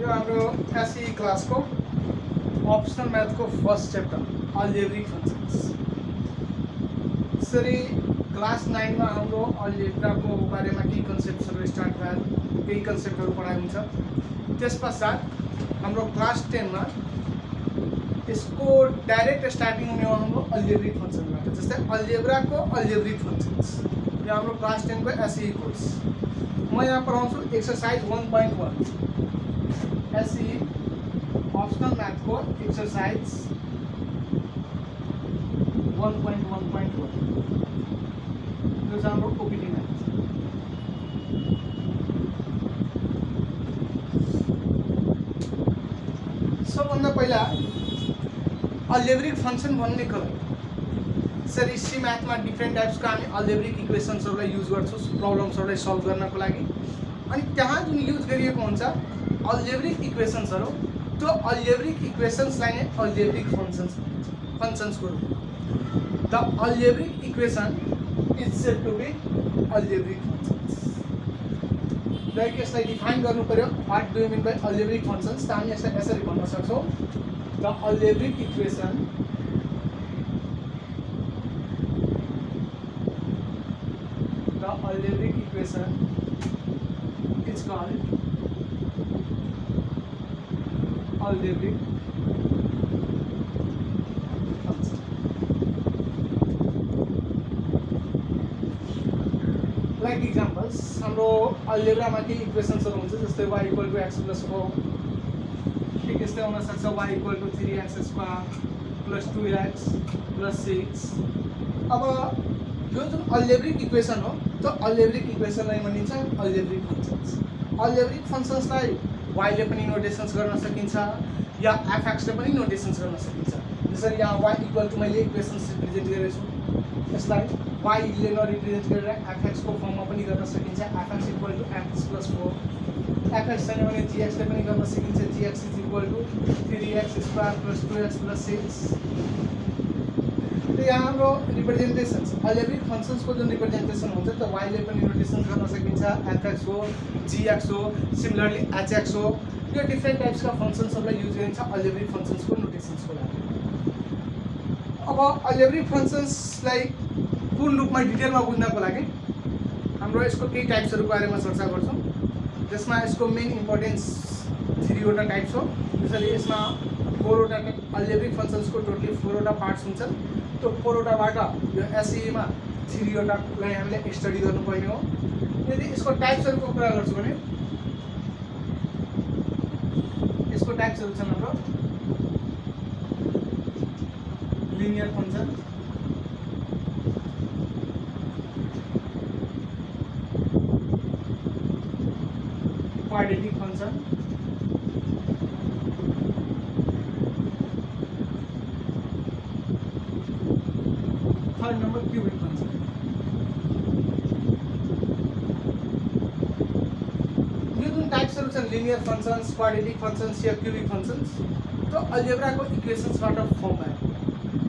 यो हाम्रो एसई क्लास को ऑप्शनल मैथ को फर्स्ट चैप्टर अलजेब्रिक फंक्शंस। यसरी क्लास 9 में हाम्रो अलजेब्रा को बारे में केही कन्सेप्टहरु स्टार्ट भयो, केही कन्सेप्टहरु पढाइ हुन्छ। त्यस पश्चात हाम्रो क्लास 10 में इसको डायरेक्ट स्टार्टिंग में हाम्रो अलजेब्रिक फंक्शन बाट, जस्तै अलजेब्रा को अलजेब्रिक फंक्शंस, यो हाम्रो क्लास 10 को एसई कोर्स। म यहाँ पढाउँछु एक्सरसाइज 1.1 एसई ऑप्शनल मैथ को एक्सरसाइज 1.1.1 यो चाहिँ हाम्रो ओपीडी मैथ। सबभन्दा पहिला अलजेब्रिक फंक्शन भन्ने कुरा सर सी मैथ में डिफरेंट टाइप्स का हामी अलजेब्रिक इक्वेशन्सहरुलाई युज गर्छौं प्रब्लम्सहरुलाई सल्भ गर्नको लागि। अनि त्यहाँ जुन युज गरिएको हुन्छ अलजेब्रिक इक्वेशन्सहरु, त्यो अलजेब्रिक इक्वेशन्सलाई नै अलजेब्रिक फंक्शन्स को रूप। The algebraic equation is said to be algebraic functions. Like यसलाई डिफाइन गर्नु पर्यो, what do you mean by algebraic functions, त हामी यसलाई यसरी भन्न सक्छौं the algebraic equation is called algebraic function. Like examples, हाम्रो अलजेब्रा में केही इक्वेशन्सहरु हुन्छ, जस्तै y = x + 4, ठीक यस्तै हुन सक्छ y = 3x² + 2x + 6। अब यो जुन अलजेब्रिक इक्वेशन हो, तो अलजेब्रिक इक्वेशनलाई भनिन्छ अलजेब्रिक फंक्शन्स। अलजेब्रिक फंक्शन्सलाई y ले पनि नोटेशन्स गर्न सकिन्छ या fx ले पनि नोटेशन्स गर्न सकिन्छ। जसरी यहाँ y = मैले इक्वेशन्स रिप्रेजेन्ट गरेको छु, यसलाई y ले न रिप्रेजेन्ट गरेर fx को फर्ममा पनि गर्न सकिन्छ। fx = x + 4, fx छैन भने gx ले पनि गर्न सकिन्छ। gx = 3x² + 2x + 6। तो यहाँ हाम्रो रिप्रेजेन्टेशन्स अलजेब्रिक फंक्शन्स को जुन रिप्रेजेन्टेसन हुन्छ, त y ले पनि नोटेशन्स गर्न सकिन्छ, fx हो, gx हो, सिमिलरली hx हो। यो डिफरेंट टाइप्स का फंक्शन्सहरुलाई युज गरिन्छ अलजेब्रिक फंक्शन्स को नोटेशन्स को लागि। अब अलजेब्रिक फंक्शन्सलाई पूर्ण रूपमा डिटेलमा बुझ्नको लागि हाम्रो यसको केही टाइप्सहरुको बारेमा चर्चा गर्छौं, जसमा यसको मेन इम्पोर्टेन्स 3 वटा टाइप्स हो। जसरी यसमा 4 वटा अलजेब्रिक फंक्शन्स को टोटली 4 वटा पार्ट्स हुन्छन्। तो 4 वटाबाट यो एसई मा 3 वटालाई हामीले स्टडी गर्नुपर्ने हो। यदि यसको टाइप्सहरुको कुरा गर्छु भने यसको टाइप्सहरु छन् हाम्रो linear function, quadratic function, third number cubic function. यो जुन टाइप्सहरु छन् लिनियर फंक्शन्स, क्वाड्रेटिक फंक्शन्स या क्यूबिक फंक्शन्स, तो अलजेब्रा को इक्वेशन्सबाट फर्म भयो।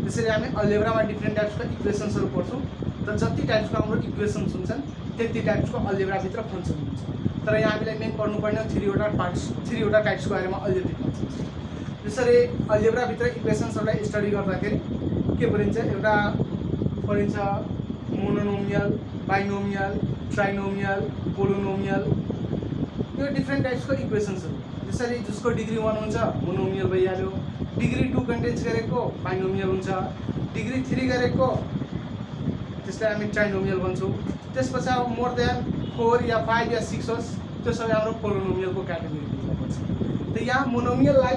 त्यसरी हामी अलजेब्रामा डिफरेंट टाइप्स का इक्वेशन्सहरु पढ्छौं, त जति टाइप्स का हाम्रो इक्वेशन्स हुन्छन् त्यति टाइप्स को अलजेब्रा भित्र फंक्शन हुन्छ। तर यहाँ हामीलाई मेन पढ्नुपर्ने 3 वटा पार्ट्स, 3 वटा टाइप्स को बारेमा अलजेब्रिक फंक्शन्स। त्यसरी अलजेब्रा भित्र इक्वेशन्सहरुलाई स्टडी गर्दाखेरि के भनिन्छ, एउटा पढिन्छ मोनोनोमियल, बाइनोमियल, ट्राइनोमियल, पोलिनोमियल। यो डिफरेंट टाइप्स को इक्वेशन्सहरु। जसरी जसको डिग्री 1 हुन्छ मोनोमियल भइहाल्यो, डिग्री 2 कन्टेन्स गरेको बाइनोमियल हुन्छ, डिग्री 3 गरेको त्यसलाई हामी ट्राइनोमियल भन्छौं। त्यसपछि अब मोर देन 4 या 5 या 6 होस्, त्यो सबै हाम्रो पोलिनोमियल को क्याटेगोरीमा पर्छ। त यहाँ मोनोमियललाई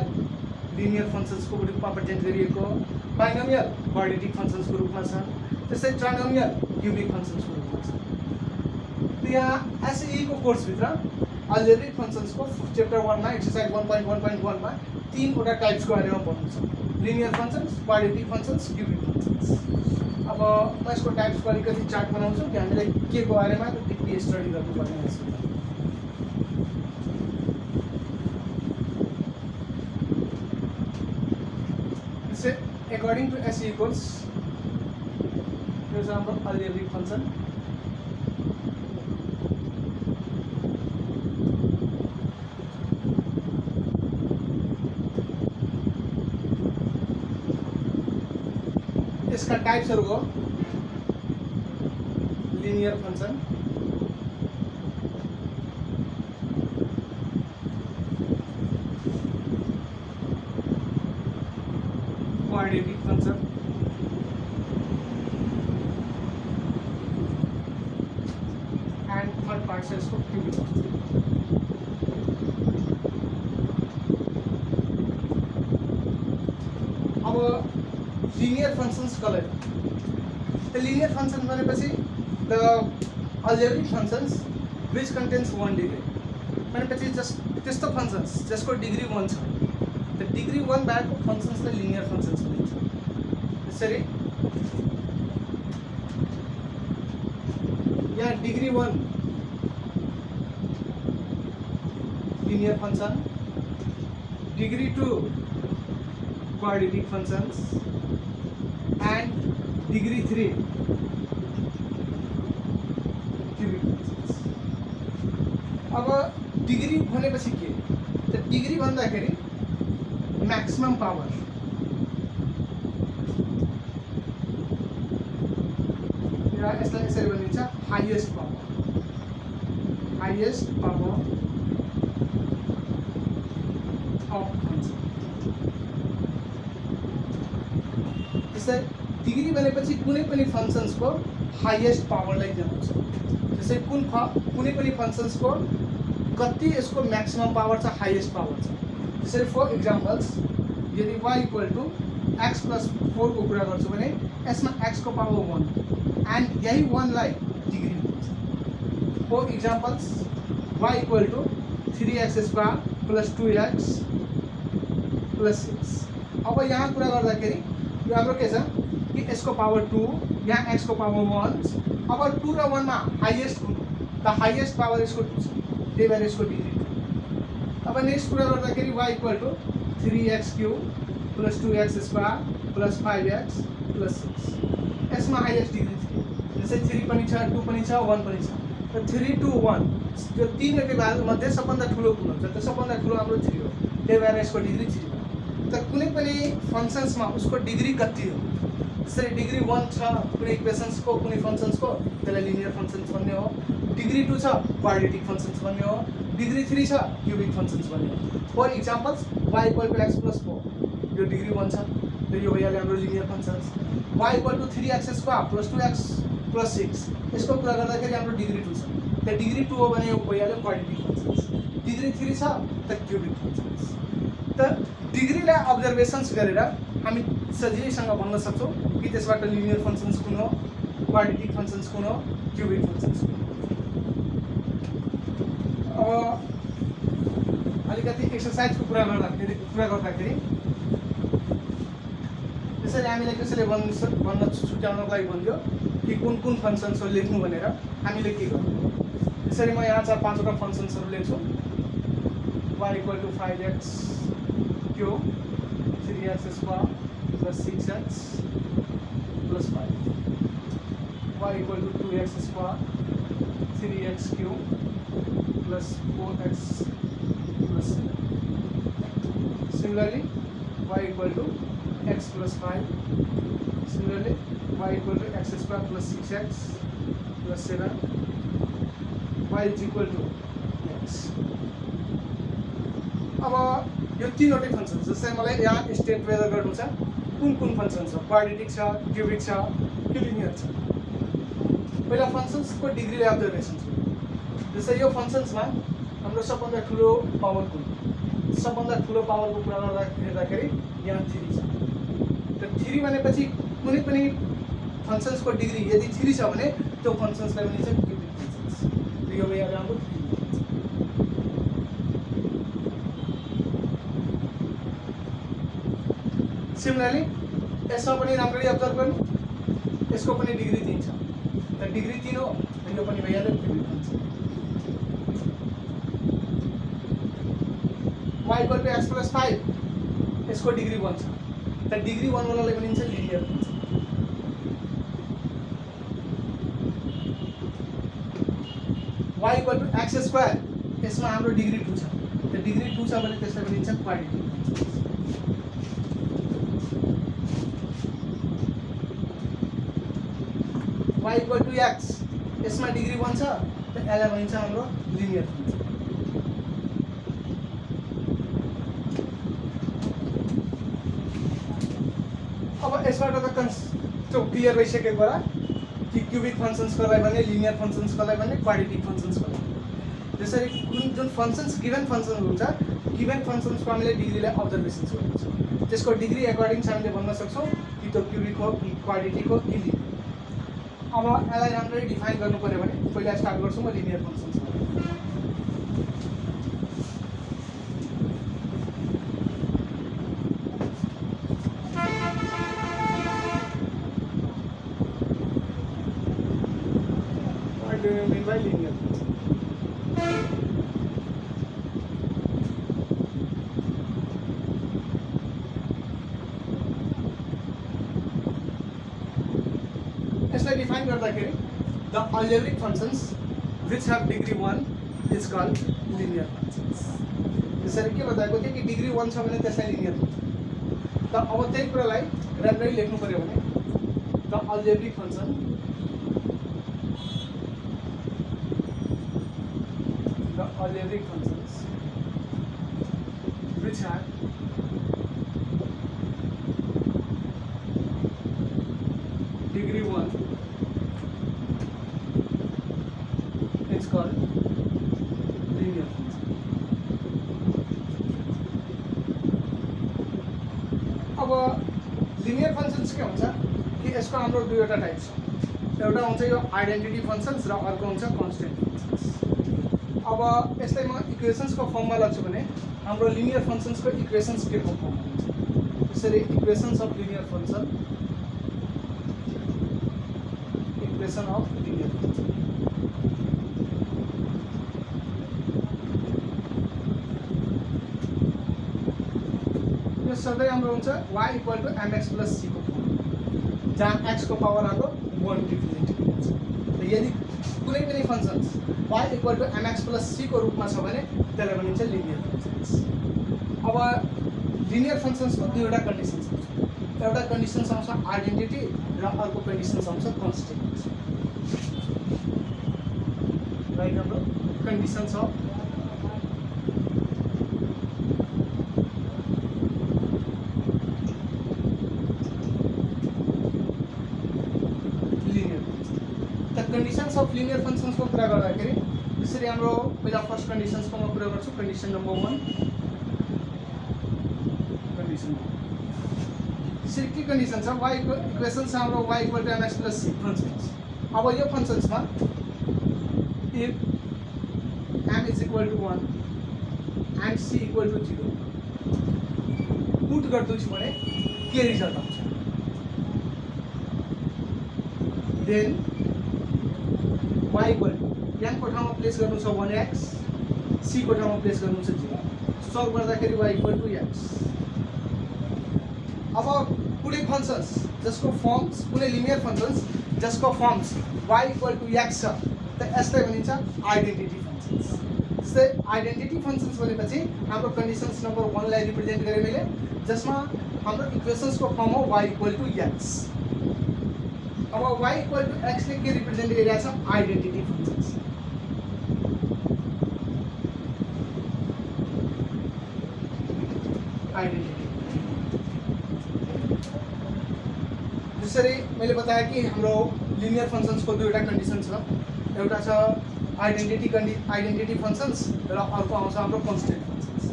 लिनियर फंक्शन्स को रूपमा प्रेजेन्ट गरिएको, बाइनोमियल क्वाड्रेटिक फंक्शन्स को रूपमा छ, त्यसै ट्राइनोमियल क्यूबिक फंक्शन्स को रूपमा छ। त यहाँ एसई को कोर्स भित्र अलजेब्रिक फंक्शन्स को चैप्टर 1 में एक्सरसाइज 1.1.1 में 3 वटा टाइप्स को बारेमा पढ्नु छ, linear functions, quadratic functions, cubic functions. अब म यसको टाइप्स को अलिकति चार्ट बनाउँछु कि हामीले के को बारेमा डिपली स्टडी गर्नुपर्ने छ। Say according to SE course here's our algebraic function. यसका टाइप्सहरु हो linear function, quadratic function, and third part से इसको क्यूबिक फंक्शन। अब linear functions called the linear function भनेपछि the algebraic functions which contains one degree भनेपछि just त्यस्तो functions जसको डिग्री 1 छ, द डिग्री 1 भएको फंक्शन्सलाई लिनियर फंक्शन्स भनिन्छ। त्यसरी यहाँ degree 1 linear function, degree 2 quadratic functions, and degree 3 cubic functions। अब डिग्री भनेपछि के, त डिग्री भन्दाखेरि मैक्सिमम पावर, यसलाई यसरी भनिन्छ हाईएस्ट पावर अफ फंक्शन। जैसे डिग्री भनेपछि कुनै पनि फंक्शन्सको हाईएस्ट पावरलाई जनाउँछ। जस्तै कुनै पनि फंक्शन्सको कति यसको मैक्सिमम पावर छ, हाईएस्ट पावर छ। जसरी फर इक्जाम्पल्स यदि y = x + 4 को कुरा गर्छु भने यसमा x को पावर 1 एन्ड यही 1 लाई डिग्री भन्छ। For examples y = 3x² + 2x + 6। अब यहाँ कुरा गर्दाखेरि यो हाम्रो के छ कि यसको पावर 2, यहाँ x को पावर 1। अब 2 र 1 मा हाईएस्ट कुन, द हाईएस्ट पावर यसको 2 छ, त्यही भएर यसको डिग्री 2। अब नेक्स्ट कुरा गर्दाखेरि y = 3x³ + 2x² + 5x + 6। यसमा हाईएस्ट डिग्री 3, जस्तै 3 पनि छ, 2 पनि छ, 1 पनि छ। र 3, 2, 1 यो तीनवटै भ्यालु मध्ये सबभन्दा ठुलो कुन हुन्छ, त्यो सबभन्दा ठुलो हाम्रो 3 हो, त्यही भएर यसको डिग्री 3 हो। त कुनै पनि फंक्शन्समा उसको डिग्री कति हो, जसरी डिग्री 1 छ कुनै इक्वेशन्सको, कुनै फंक्शन्सको, त्यसलाई लिनियर फंक्शन्स भन्ने हो। डिग्री 2 छ क्वाड्रेटिक फंक्शन्स भन्ने हो। डिग्री 3 छ क्यूबिक फंक्शन्स भन्ने हो। फर इक्जाम्पल्स y = x + 4 यो डिग्री 1 छ, त यो भइहाल्यो हाम्रो linear functions. y = 3x² + 2x + 6 यसको कुरा गर्दाखेरि हाम्रो डिग्री 2 छ, त डिग्री 2 हो भने यो भइहाल्यो क्वाड्रेटिक फंक्शन्स। डिग्री 3 छ त क्यूबिक फंक्शन्स। त डिग्रीलाई अब्जर्भेसन्स गरेर हामी सजिलैसँग भन्न सक्छौँ कि त्यसबाट लिनियर फंक्शन्स कुन हो, क्वाड्रेटिक फंक्शन्स कुन हो, क्यूबिक फंक्शन्स कुन हो। अब अलिकति एक्सरसाइजको कुरा गर्दाखेरि त्यसरी हामीले कसैले भन्न छुट्याउनको लागि भन्यो कि कुन कुन फंक्शन्सहरू लेख्नु भनेर हामीले के गर्नु। त्यसरी म यहाँ 4-5वटा फंक्शन्सहरू लेख्छु। y = 5x³ 3x² + 6x + 5, y = 2x² 3x³ + 4x + 7। Similarly, y = x + 5. Similarly, y = x² + 6x + 7. y is equal to x। अब यो तीनवटै फंक्शन्स, जस्तै मलाई यहाँ स्टेट मेजर गर्नु छ कुन कुन फंक्शन्स छ, क्वाड्रेटिक छ, क्यूबिक छ, कि लिनियर छ। पहिला फंक्शन्सको डिग्रीले अब्जर्भेसन्स हो। जस्तै यो फंक्शन्समा हाम्रो सबभन्दा ठुलो पावर कुन, सबभन्दा ठुलो पावरको कुरा गर्दाखेरि यहाँ 3 छ। त 3 भनेपछि कुनै पनि फंक्शन्सको डिग्री यदि 3 छ भने त्यो फंक्शन्सलाई भनिन्छ क्यूबिक फंक्शन्स। यो भइहाल्यो हाम्रो। सिमिलरली यसमा पनि राम्ररी अब्जर्भ गर्नु, यसको पनि डिग्री 3 छ, त डिग्री 3 हो, यो पनि भइहाल्यो क्यूबिक फंक्शन। y = x + 5 यसको डिग्री 1 छ, त डिग्री 1 वालालाई भनिन्छ लिनियर फंक्शन। y = x² यसमा हाम्रो डिग्री 2 छ, त डिग्री 2 छ भने त्यसलाई भनिन्छ quadratic function. y equal to x यसमा डिग्री 1 छ त यसलाई भनिन्छ हाम्रो लिनियर फंक्शन। अब यसबाट त क्लियर भइसकेको होला कि क्यूबिक फंक्शन्सको लागि भने लिनियर फंक्शन्सको लागि भने क्वाड्रेटिक फंक्शन्सको लागि। त्यसरी जुन फंक्शन्स गिवन फंक्शन हुन्छ गिवन फंक्शन्सको हामीले डिग्रीलाई अब्जर्भेसन्स गर्नुहुन्छ त्यसको डिग्री अकर्डिङ हामीले भन्न सक्छौँ कि त्यो क्यूबिक हो कि क्वाड्रेटिक हो कि लिनियर। अब यसलाई राम्ररी डिफाइन गर्नु पर्यो भने पहिला स्टार्ट गर्छु म linear functions. What do you mean by linear function? यसलाई डिफाइन गर्दाखेरि the algebraic functions which have degree 1 is called linear functions। त्यसरी के बताएको थियो कि डिग्री 1 छ भने त्यसलाई लिनियर भन्छ। त अब त्यही कुरालाई राम्ररी लेख्नु पर्यो भने the algebraic function functions which have degree 1 is called linear function। अब लिनियर फंक्शन्स के हुन्छ कि यसको हाम्रो दुईवटा टाइप छ। एउटा हुन्छ यो आइडेन्टिटी फंक्शन्स र अर्को हुन्छ कन्स्टेन्ट फंक्शन्स। अब यसलाई म इक्वेशन्सको फर्ममा लाग्छु भने हाम्रो लिनियर फंक्शन्सको इक्वेशन्स के को फर्ममा हुन्छ त्यसरी equations of linear function equation of linear function. यो सधैँ हाम्रो हुन्छ y equal to mx plus c को फर्म जहाँ x को पावर हाम्रो 1 रिप्रेजेन्ट हुन्छ। त यदि कुनै पनि functions y equal to mx plus c को रूपमा छ भने त्यसलाई भनिन्छ लिनियर फंक्शन्स। अब लिनियर फंक्शन्सको दुईवटा कन्डिसन्स हुन्छ। एउटा कन्डिसन्स आउँछ आइडेन्टिटी र अर्को कन्डिसन्स आउँछ कन्स्टेन्ट। राइट हाम्रो conditions of conditions of linear functions को कुरा गर्दाखेरि त्यसरी हाम्रो पहिला फर्स्ट कंडीशंस को म कुरा गर्छु। कंडीशन नंबर 1 कंडीशन त्यसरी के कंडीशन छ y इक्वेशन छ हाम्रो y equal to mx plus c functions. अब यो फंक्शन्समा if m is equal to 1 and c equal to 0 put गर्दैछु भने के रिजल्ट आउँछ देन y इक्वल m को ठाउँमा प्लेस गर्नु छ 1x c को ठाउँमा प्लेस गर्नु छ 0 सल्भ गर्दाखेरि y इक्वल टु x। अब कुनै फंक्शन्स जसको फर्म्स कुनै लिनियर फंक्शन्स जसको forms y equal to x छ त यसलाई भनिन्छ आइडेन्टिटी फंक्शन्स। जस्तै आइडेन्टिटी फंक्शन्स भनेपछि हाम्रो कन्डिसन्स नम्बर 1 लाई रिप्रेजेन्ट गरे मैले जसमा हाम्रो इक्वेशन्सको फर्म हो y इक्वल टु x। अब y इक्वल टु x ले के रिप्रेजेन्ट गरिरहेछ आइडेन्टिटी फंक्शन्स। आइडेन्टिटी जसरी मैले बताएँ कि हाम्रो लिनियर फंक्शन्स को दुईवटा कन्डिसन छ। एउटा छ आइडेन्टिटी फंक्शन्स र अर्को आउँछ हाम्रो कन्स्टेन्ट फंक्शन्स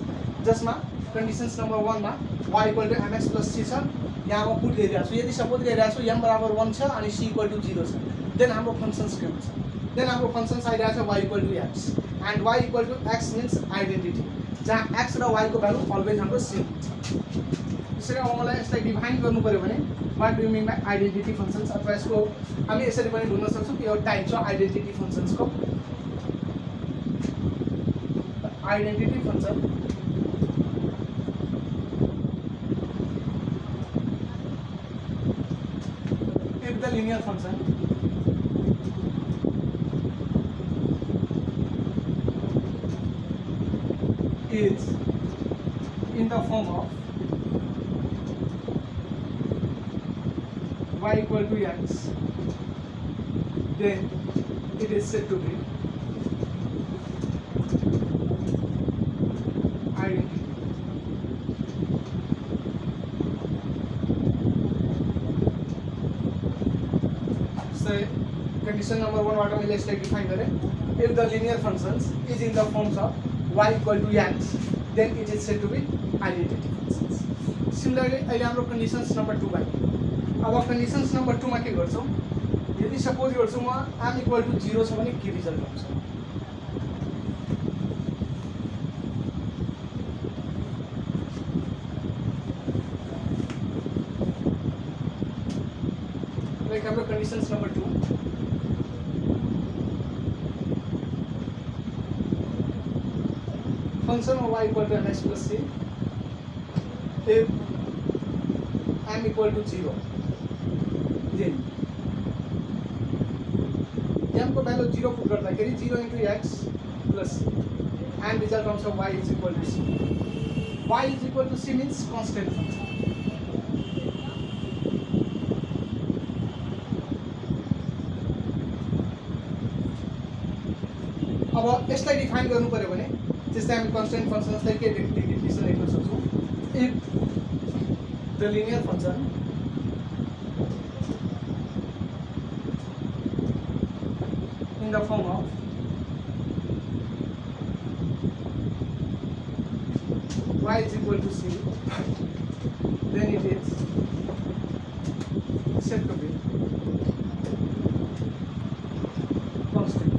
जसमा कन्डिसन्स नम्बर 1 मा y equal to mx plus c छ। यहाँ म पुट गरिरहेको छु यदि सपोज गरिरहेको छु m बराबर 1 छ अनि c इक्वल टु 0 छ देन हाम्रो फंक्शन्स के हुन्छ देन हाम्रो फंक्शन्स आइरहेको छ y equal to x and y equal to x means identity जहाँ x र y को भ्यालु अलवेज हाम्रो सेम हुन्छ। त्यसरी अब मलाई यसलाई डिफाइन गर्नु पर्यो भने what do you mean by identity functions अथवा यसको हामी यसरी पनि भन्न सक्छौँ कि यो टाइप छ आइडेन्टिटी फंक्शन्स को। Identity function if the linear function is in the form of y equal to x then it is said to be identity. So condition number 1 what we like define करें, if the linear functions is in the forms of y equal to x, then it is said to be identity functions. Similarly अहिले हाम्रो conditions number 2 भयो. अब conditions number 2 मा के गर्छौं, यदि suppose गर्छौं म m equal to 0 छ भने के रिजल्ट आउँछ. लाइक हाम्रो conditions number 2, function of y equal to mx plus c if m equal to 0, then m को भ्यालु 0 पुट गर्दाखेरि 0 into x plus c and result comes of y is equal to c. Y is equal to c means constant function. अब यसलाई define गर्नु पर्यो भने जस्तै हामी constant फंक्शन्सलाई के डेफिनेसन लेख्न सक्छौं, if the linear function in the form of y is equal to c, then it is said to be constant.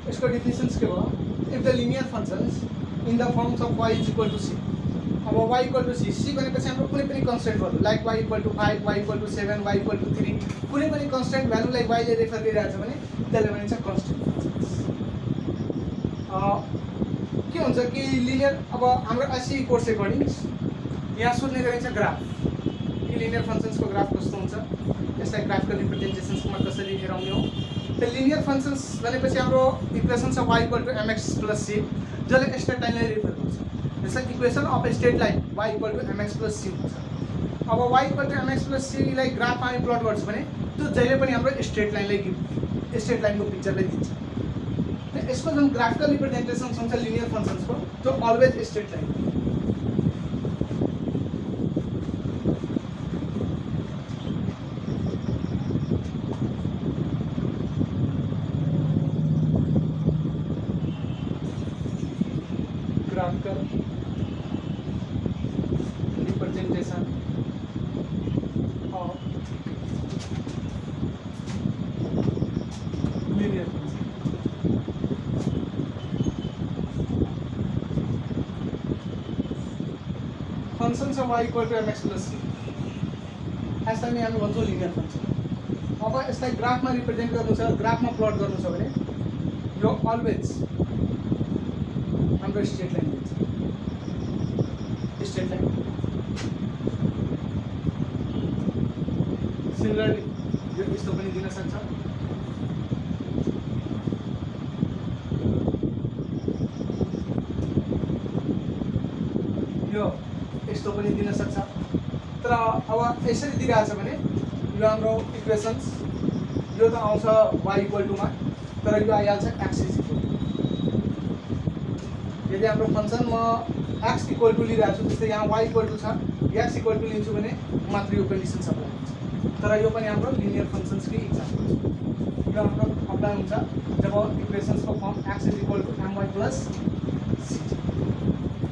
इसको डिफिनेशंस के बाद, if the linear functions in the forms of y is equal to c, अब y equal to c, c भनेपछि हाम्रो कुनै पनि constant value like y equal to 5, y equal to 7, y equal to 3, कुनै पनि constant value like y ले refer गरिरहेको छ भने त्यसले भनिन्छ कन्स्टेन्ट फंक्शन्स. के हुन्छ कि लिनियर, अब हाम्रो एससी कोर्स रेकर्डिङ्स यहाँ सोध्ने गरिन्छ ग्राफ कि लिनियर फंक्शन्सको ग्राफ कस्तो हुन्छ, यसलाई ग्राफिकल रिप्रेजेन्टेसन्समा कसरी लिएर आउने हो. त लिनियर फंक्शन्स भनेपछि हाम्रो इक्वेसन छ y equal to mx plus c जसले स्ट्रेट लाइनलाई रिफर गर्छ. यसलाई equation of straight line y equal to mx plus c हुन्छ. अब y equal to mx plus c लाई ग्राफमा हामी प्लट गर्छौं भने त्यो जहिले पनि हाम्रो स्ट्रेट लाइनको पिक्चरलाई दिन्छ. त यसको जुन ग्राफिकल रिप्रेजेन्टेसन हुन्छ लिनियर फंक्शन्सको त्यो always straight line. Graphical representation of linear function. Functions of y equal to mx plus c, ऐसा नहीं हामी भन्छौं लिनियर फंक्शन. अब यसलाई ग्राफमा रिप्रेजेन्ट गर्नु छ, ग्राफमा प्लट गर्नु छ भने यो अलवेज हाम्रो स्ट्रेट लाइन हुन्छ. Straight line. सिमिलरली यो यस्तो पनि दिन सक्छ. यो यस्तो पनि दिन सक्छ. तर अब यसरी दिइरहेछ भने यो हाम्रो इक्वेशन्स यो त आउँछ y equal to मा, तर यो आइहाल्छ x is equal to. यदि हाम्रो फंक्शन म x equal to लिइरहेछु, जस्तै यहाँ y equal to छ, x equal to लिन्छु भने मात्र यो कन्डिसन अप्लाई हुन्छ. तर यो पनि हाम्रो लिनियर फंक्शन्स को एक्जाम्पल हो. यो हाम्रो अप्लाई हुन्छ जब इक्वेशन्स को form x is equal to my plus c,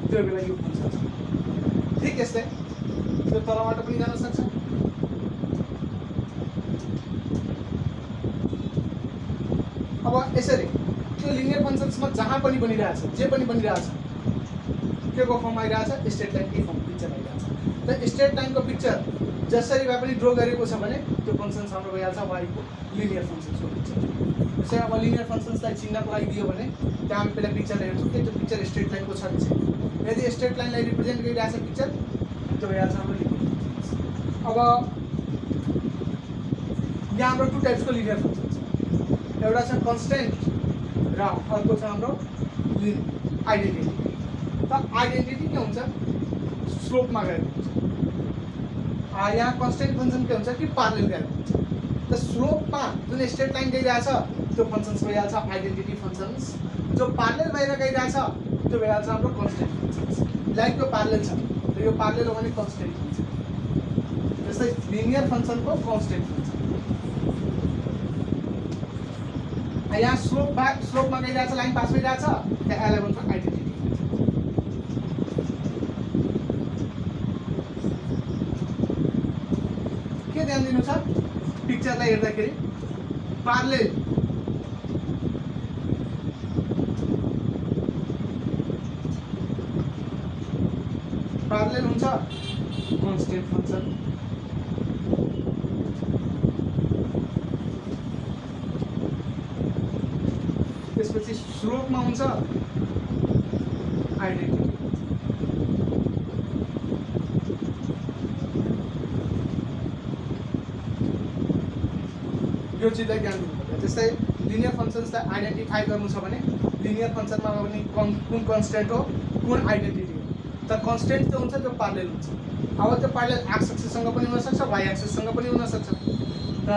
त्यो बेला यो फंक्शन छ. ठीक यस्तै त्यो तलबाट पनि जान सक्छ. अब यसरी त्यो लिनियर फंक्शन्समा जहाँ पनि बनिरहेछ, जे पनि बनिरहेछ, के को फर्म आइरहेछ, स्ट्रेट लाइन को फर्म पिक्चर आइरहेछ. त स्ट्रेट लाइन को पिक्चर जसरी भए पनि ड्र गरेको छ भने त्यो फंक्शन्स हाम्रो भइहाल्छ y को लिनियर फंक्शन्स को पिक्चर. जस्तै अब लिनियर फंक्शन्सलाई चिन्हको लागि दियो भने त्यहाँ हामी पहिला पिक्चर हेर्छौँ कि त्यो पिक्चर स्ट्रेट लाइन को छ कि छैन. यदि स्ट्रेट लाइनलाई रिप्रेजेन्ट गरिरहेछ पिक्चर, त्यो भइहाल्छ हाम्रो लिनियर फंक्शन्स. अब यहाँ हाम्रो टु टाइप्सको लिनियर फंक्शन्स छ. एउटा छ कन्स्टेन्ट र अर्को छ हाम्रो आइडेन्टिटी. त आइडेन्टिटी के हुन्छ, स्लोपमा गएको हुन्छ। यहाँ कन्स्टेन्ट फङ्सन के हुन्छ कि प्यारलल गएको हुन्छ। त स्लोपमा जुन स्ट्रेट लाइन गइरहेछ त्यो फङ्सन्स भइहाल्छ आइडेन्टिटी फङ्सन्स, जो प्यारलल भएर गइरहेछ त्यो भइहाल्छ हाम्रो कन्स्टेन्ट फङ्सन्स। लाइक यो प्यारलल छ, यो प्यारलल हो भने कन्स्टेन्ट फङ्सन, जस्तै लिनियर फङ्सनको कन्स्टेन्ट फङ्सन। यहाँ स्लोपमा गइरहेछ, लाइन पास भइरहेछ, त्यहाँ यसलाई भन्छ आइडेन्टिटी। के ध्यान दिनु छ पिक्चरलाई हेर्दाखेरि प्यारलल हुन्छ कन्स्टेन्ट फङ्सन, त्यसपछि स्लोपमा हुन्छ आइडेन्टिटी। यो चिजलाई ध्यान दिनुपर्छ। जस्तै लिनियर फङ्सन्सलाई आइडेन्टिफाई गर्नु छ भने लिनियर फङ्सनमा पनि कुन कन्स्टेन्ट हो कुन आइडेन्टिटी हो। त कन्स्टेन्ट त्यो हुन्छ त्यो प्यारलल हुन्छ। अब त्यो प्यारलल एक्स एक्सिससँग पनि हुनसक्छ, वाइ एक्सिससँग पनि हुनसक्छ। त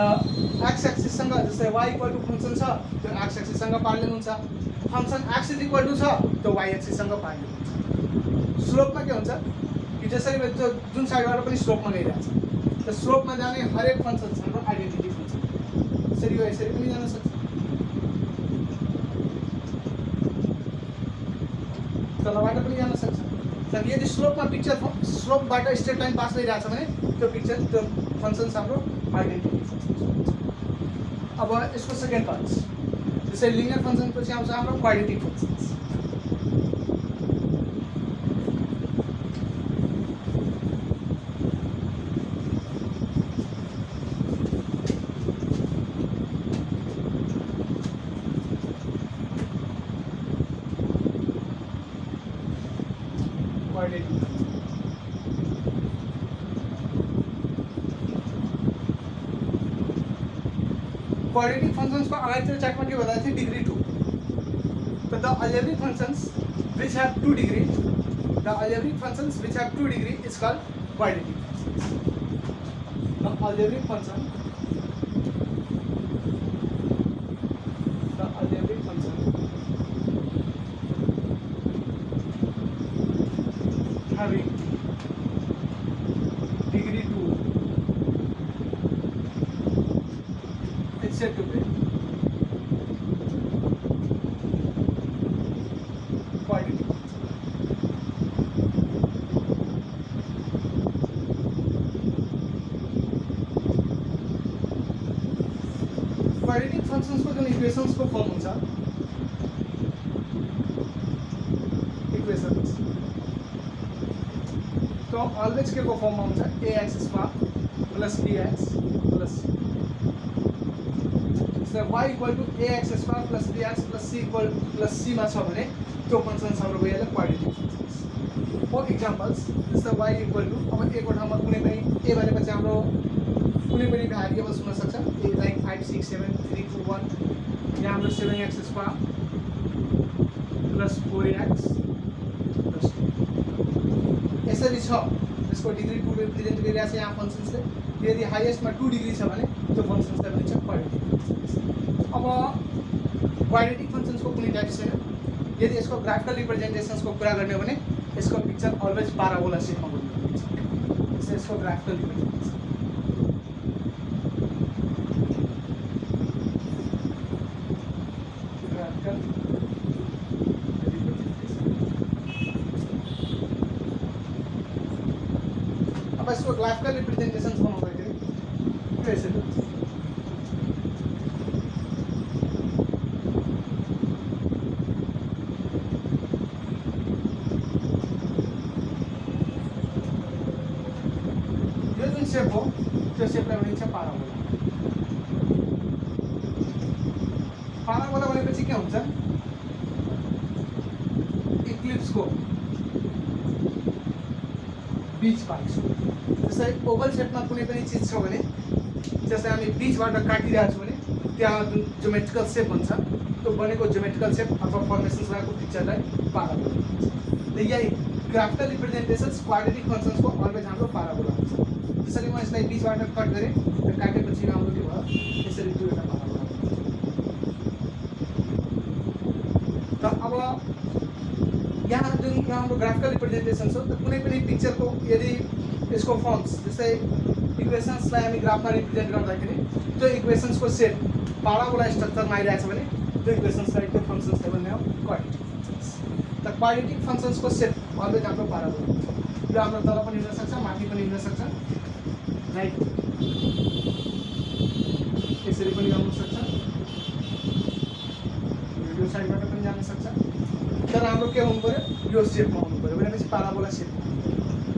एक्स एक्सिससँग जस्तै वाइ इक्वल टु फङ्सन छ त्यो एक्स एक्सिससँग प्यारलल हुन्छ, function x is equal to छ त्यो वाइ एक्सिससँग प्यारलल हुन्छ। स्लोपमा के हुन्छ कि जसरी त्यो जुन साइडबाट पनि स्लोपमा गइरहेछ त स्लोपमा जाने हरेक फङ्सन हाम्रो आइडेन्टिटी फङ्सन। यसरी हो, यसरी पनि जान सक्छ, तलबाट पनि जान सक्छ। तर यदि स्लोपमा स्लोपबाट स्ट्रेट लाइन पास भइरहेछ भने त्यो फङ्सन्स हाम्रो आइडेन्टिटी फङ्सन्स हुन्छ। अब यसको सेकेन्ड पार्ट जस्तै लिनियर फङ्सनपछि आउँछ हाम्रो क्वाड्रेटिक फङ्सन्स। क्वाड्रेटिक फंक्शंस को अगाडितिर चार्टमा के बताएको थियो degree 2। So the algebraic functions which have 2 degree, the algebraic functions which have 2 degree is called quadratic functions. The algebraic function having degree 2 is said to be quadratic. Quadratic functions को जो equations को form हुन्छ equations तो always के को form में हुन्छ ax square plus bx plus so y equal to ax square plus bx plus c equal plus c मा छ भने त्यो फंक्शन्स हाम्रो भइहाल्यो क्वाड्रेटिक फंक्शन्स। फर एक्जाम्पल्स जस्तो y इक्वल टू अब a को ठाउँमा कुनै पनि a भनेपछि हाम्रो कुनै पनि भ्यारिएबल्स हुन सक्छ a लाइक 5 6 7 3 2 1 यहाँ हाम्रो 7x square plus 4x plus 2 यसरी छ। यसको डिग्री 2 रिप्रेजेन्ट गरिरहेको छ यहाँ फंक्शन्सले। यदि हाईएस्टमा 2 डिग्री छ भने त्यो फंक्शन्सलाई भनिन्छ क्वाड्रेटिक फंक्शन्स। अब क्वाड्रेटिक फंक्शन्सको कुनै टाइप छैन। यदि यसको ग्राफिकल रिप्रेजेन्टेसन्सको कुरा गर्ने हो भने यसको पिक्चर अलवेज पाराबोला शेपमा बनिन्छ। यसको ग्राफिकल रिप्रेजेन्टेसन अब इसको ग्राफिकल रिप्रेजेंटेशंस बनाउँदाखेरि के यसरी हुन्छ। यो जुन शेप हो त्यो शेपलाई भनिन्छ पाराबोला। पाराबोला भनेपछि के हुन्छ इक्लिप्सको बीच पार्ट जस्तै ओभल शेपमा कुनै पनि चीज छ भने जस्तै हामी बीचबाट काटिरहेको छौँ भने त्यहाँ जुन ज्योमेट्रिकल शेप हुन्छ त्यो बनेको ज्योमेट्रिकल शेप अथवा फर्मेसन्स भएको पिक्चरलाई पाराबोला भन्छ। त यही ग्राफिकल रिप्रेजेन्टेसन्स क्वाड्रेटिक फङ्सन्सको अलवेज हाम्रो पाराबोला हुन्छ। जसरी म यसलाई बीचबाट कट गरेँ र काटेपछि हाम्रो के भयो यसरी दुईवटा पाराबोला हुन्छ। त अब यहाँ जुन हाम्रो ग्राफिकल रिप्रेजेन्टेसन छ त कुनै पनि पिक्चरको यदि यसको फर्म्स जस्तै इक्वेसन्सलाई हामी ग्राफमा रिप्रेजेन्ट गर्दाखेरि त्यो इक्वेसन्सको सेट पाराबोला स्ट्रक्चरमा आइरहेछ भने त्यो इक्वेसन्सलाई त्यो फङ्सन्सलाई भन्ने हो क्वाड्रेटिक फङ्सन्स। त क्वाड्रेटिक फङ्सन्सको सेट अलवेज हाम्रो पाराबोला हुन्छ। यो हाम्रो तल पनि हुन सक्छ माथि पनि हुन सक्छ राइट यसरी पनि आउन सक्छ यो साइडबाट पनि जान सक्छ तर हाम्रो के हुनु पर्यो यो सेपमा हुनु पर्यो भनेपछि पाराबोला सेपमा।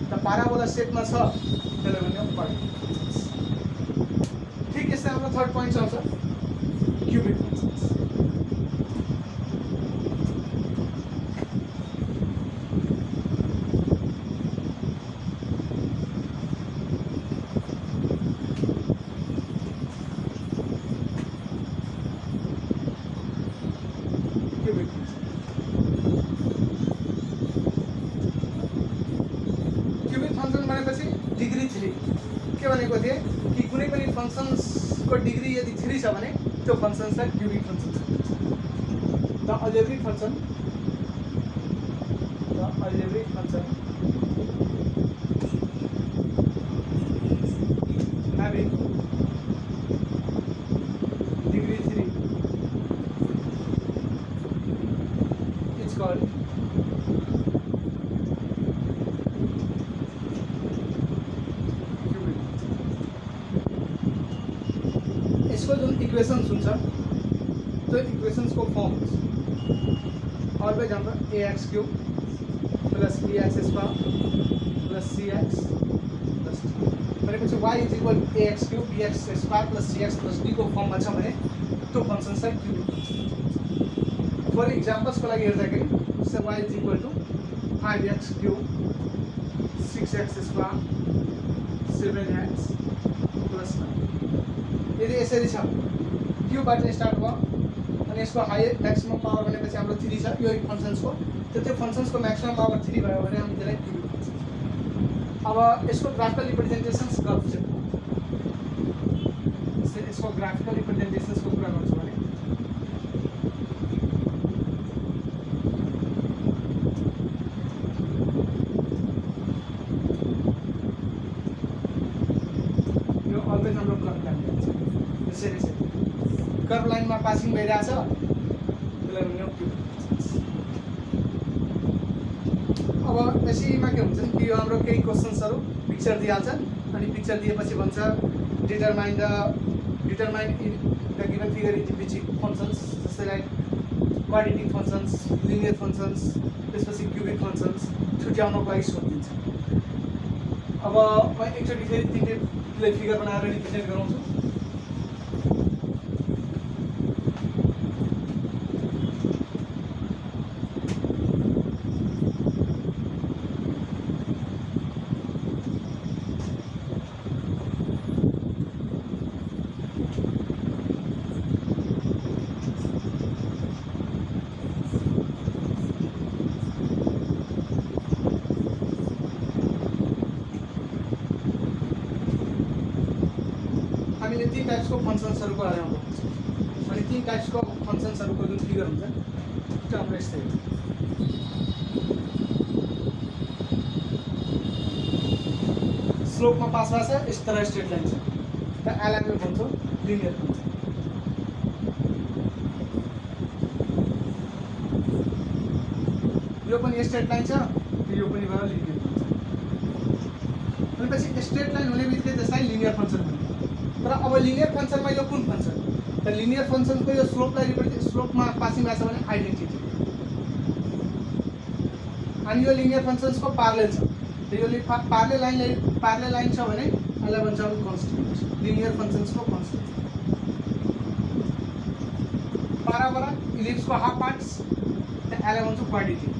त पाराबोला सेपमा छ त्यसले भन्ने क्वाड्रेटिक फङ्सन्स। ठिक यस्तै हाम्रो थर्ड पोइन्ट आउँछ क्युबिक फङ्सन्स। डिग्री 3 के भनेको थिए कि कुनै पनि फङ्सन्सको डिग्री यदि 3 छ भने त्यो फङ्सन्सलाई क्युबिक फङ्सन भन्छ। The algebraic function having degree 3 is called इसको जो इक्वेशंस हुन्छ त्यो इक्वेशंसको फर्म्स अलवेज हाम्रो ax cube plus bx square plus cx plus d भनेपछि y is equal ax cube bx square plus cx plus d को फर्ममा छ भने त्यो फङ्सन्सलाई क्युबिक फङ्सन। फर इक्जाम्पल्सको लागि हेर्दाखेरि जस्तै y is equal to 5x cube 6x square 7x plus 9 यदि यसरी छ क्यूबाट स्टार्ट भयो अनि यसको हायर म्याक्सिमम पावर भनेपछि हाम्रो 3 छ यो फङ्सन्सको त्यो फङ्सन्सको म्याक्सिमम पावर 3 भयो भने हामी त्यसलाई क्युबिक भन्छौँ। अब यसको ग्राफिकल रिप्रेजेन्टेसन्स गर्छ यसको ग्राफिकल रिप्रेजेन्टेसन्सको कुरा गर्छु भने यो अलवेज हाम्रो कर्भ लाइन हुन्छ यसरी कर्भ लाइनमा पासिङ भइरहेछ त्यसलाई भन्ने क्युबिक फङ्सन्स। अब यसैमा के हुन्छ कि यो हाम्रो केही क्वेसन्सहरू पिक्चर दिइहाल्छ अनि पिक्चर दिएपछि भन्छ determine the given figure is which functions जस्तै like quadratic functions linear functions त्यसपछि क्युबिक फङ्सन्स छुट्याउनको लागि सोधिदिन्छ। अब म एकचोटि फेरि तिनले फिगर बनाएर रिप्रेजेन्ट गराउँछु। हामीले 3 टाइप्सको फङ्सन्सहरूको बारेमा बताउँछ अनि 3 टाइप्सको फङ्सन्सहरूको जुन फिगर हुन्छ त्यो हाम्रो यस्तै हो। स्लोपमा पास भएको छ यस तरह स्ट्रेट लाइन छ त यसलाई हामी भन्छौँ लिनियर फङ्सन। यो पनि स्ट्रेट लाइन छ यो पनि भयो लिनियर फङ्सन। भनेपछि स्ट्रेट लाइन हुने बित्तिकै त्यसलाई लिनियर फङ्सन भन्छ। तर अब लिनियर फङ्सनमा यो कुन फङ्सन त लिनियर फङ्सनको यो स्लोपमा पासिङ भएको छ भने आइडेन्टिटी अनि यो लिनियर फङ्सन्सको प्यारलल छ त यो प्यारलल लाइन छ भने यसलाई भन्छ हामी कन्स्ट्यान्ट लिनियर फङ्सन्सको कन्स्ट्यान्ट। पाराबोला इलिप्सको हाफ पार्ट्स त यसलाई भन्छ क्वाड्रेटिक।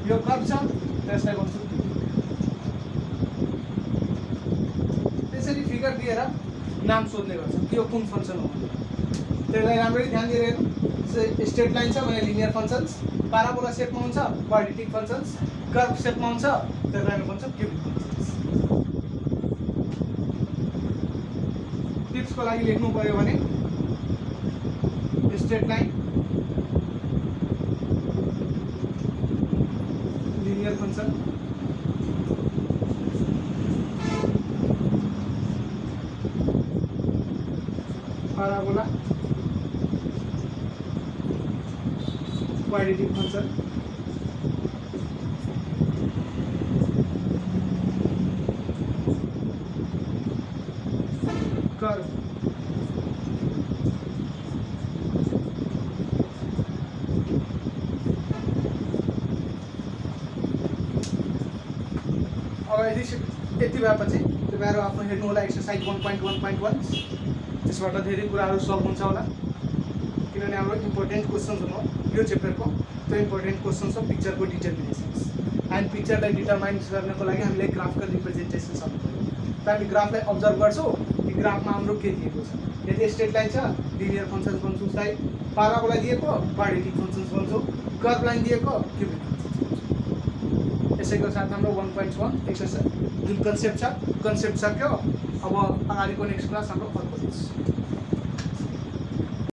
यो कर्भ छ त्यसलाई भन्छौँ त्यसरी फिगर दिएर नाम सोध्ने गर्छ कि यो कुन फङ्सन हो। त्यसलाई राम्ररी ध्यान दिएर हेर्नु। स्ट्रेट लाइन छ भने लिनियर फङ्सन्स, पाराबोला सेपमा हुन्छ क्वाड्रेटिक फङ्सन्स, कर्भ सेपमा हुन्छ त्यसलाई हामी भन्छ क्युबिक फङ्सन्स। टिप्सको लागि लेख्नु पर्यो भने straight line, linear function, parabola, quadratic function, curve, अब यति भएपछि तपाईँहरू आफ्नो हेर्नु होला एक्सर्साइज 1.1.1। त्यसबाट धेरै कुराहरू सल्भ हुन्छ होला, किनभने हाम्रो इम्पोर्टेन्ट क्वेसन्स हो यो च्याप्टरको। त्यो इम्पोर्टेन्ट क्वेसन्स हो पिक्चरको डिटर्मिनेसन्स एन्ड पिक्चरलाई डिटर्माइन गर्नको लागि हामीले ग्राफको रिप्रेजेन्टेसन सक्नु पऱ्यो। त हामी ग्राफलाई अब्जर्भ गर्छौँ कि ग्राफमा हाम्रो के दिएको छ। यदि स्ट्रेट लाइन छ लिनियर फङ्सन्स भन्छौँ, उसलाई पाराबोला दिएको क्वाड्रेटिक फङ्सन्स भन्छौँ, कर्भ लाइन दिएको क्युबिक फङ्सन्स भन्छौँ। यसैको साथ हाम्रो 1.1 एक्सर्साइज जुन कन्सेप्ट सक्यो। अब अगाडिको नेक्स्ट क्लास हाम्रो अर्को